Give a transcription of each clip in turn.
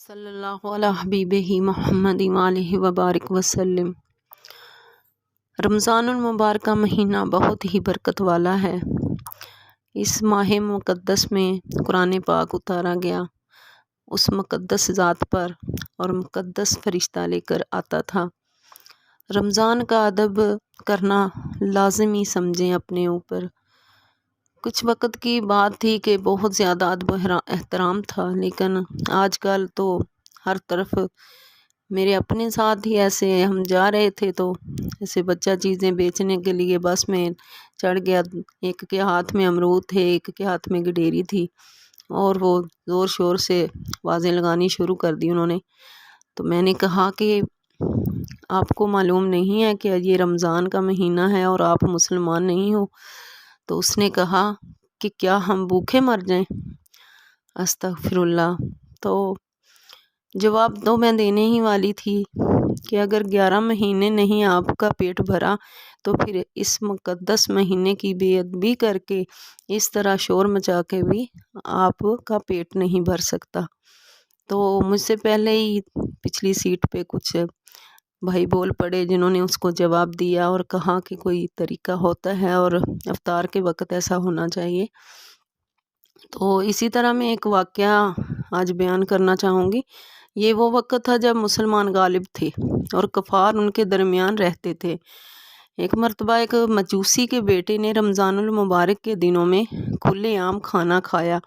صلی اللہ علی حبیبہ محمد وآلہ وبارک وسلم۔ رمضان المبارک کا مہینہ بہت ہی برکت والا ہے۔ اس ماہ مقدس میں قرآن پاک اتارا گیا، اس مقدس ذات پر اور مقدس فرشتہ لے کر آتا تھا۔ رمضان کا ادب کرنا لازمی سمجھیں اپنے اوپر۔ کچھ وقت کی بات تھی کہ بہت زیادہ ادب و احترام تھا، لیکن آج کل تو ہر طرف میرے اپنے ساتھ ہی ایسے ہم جا رہے تھے تو ایسے بچہ چیزیں بیچنے کے لیے بس میں چڑھ گیا، ایک کے ہاتھ میں امرود تھے، ایک کے ہاتھ میں گڈیری تھی، اور وہ زور شور سے آوازیں لگانی شروع کر دی انہوں نے۔ تو میں نے کہا کہ آپ کو معلوم نہیں ہے کہ یہ رمضان کا مہینہ ہے اور آپ مسلمان نہیں ہو؟ تو اس نے کہا کہ کیا ہم بھوکے مر جائیں؟ استغفر اللہ۔ تو جواب تو میں دینے ہی والی تھی کہ اگر 11 مہینے نہیں آپ کا پیٹ بھرا تو پھر اس مقدس مہینے کی بے ادبی کر کے اس طرح شور مچا کے بھی آپ کا پیٹ نہیں بھر سکتا۔ تو مجھ سے پہلے ہی پچھلی سیٹ پہ کچھ بھائی بول پڑے جنہوں نے اس کو جواب دیا اور کہا کہ کوئی طریقہ ہوتا ہے اور افطار کے وقت ایسا ہونا چاہیے۔ تو اسی طرح میں ایک واقعہ آج بیان کرنا چاہوں گی۔ یہ وہ وقت تھا جب مسلمان غالب تھے اور کفار ان کے درمیان رہتے تھے۔ ایک مرتبہ ایک مجوسی کے بیٹے نے رمضان المبارک کے دنوں میں کھلے عام کھانا کھایا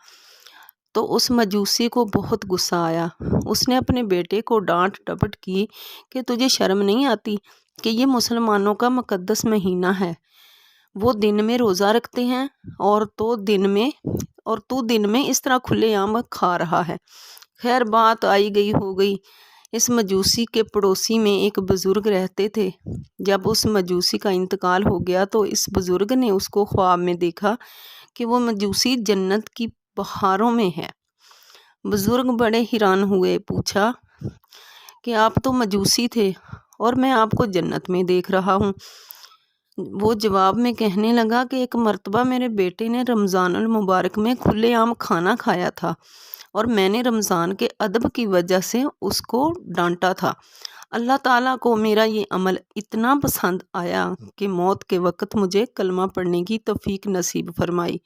تو اس مجوسی کو بہت غصہ آیا۔ اس نے اپنے بیٹے کو ڈانٹ ڈپٹ کی کہ تجھے شرم نہیں آتی کہ یہ مسلمانوں کا مقدس مہینہ ہے، وہ دن میں روزہ رکھتے ہیں اور تو دن میں اس طرح کھلے عام کھا رہا ہے۔ خیر بات آئی گئی ہو گئی۔ اس مجوسی کے پڑوسی میں ایک بزرگ رہتے تھے۔ جب اس مجوسی کا انتقال ہو گیا تو اس بزرگ نے اس کو خواب میں دیکھا کہ وہ مجوسی جنت کی بہاروں میں ہے۔ بزرگ بڑے حیران ہوئے، پوچھا کہ آپ تو مجوسی تھے اور میں آپ کو جنت میں دیکھ رہا ہوں۔ وہ جواب میں کہنے لگا کہ ایک مرتبہ میرے بیٹے نے رمضان المبارک میں کھلے عام کھانا کھایا تھا اور میں نے رمضان کے ادب کی وجہ سے اس کو ڈانٹا تھا۔ اللہ تعالیٰ کو میرا یہ عمل اتنا پسند آیا کہ موت کے وقت مجھے کلمہ پڑھنے کی توفیق نصیب فرمائی۔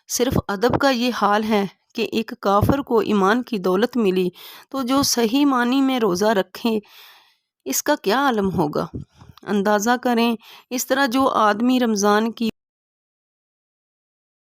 صرف ادب کا یہ حال ہے کہ ایک کافر کو ایمان کی دولت ملی تو جو صحیح معنی میں روزہ رکھے اس کا کیا عالم ہوگا۔ اندازہ کریں، اس طرح جو آدمی رمضان کی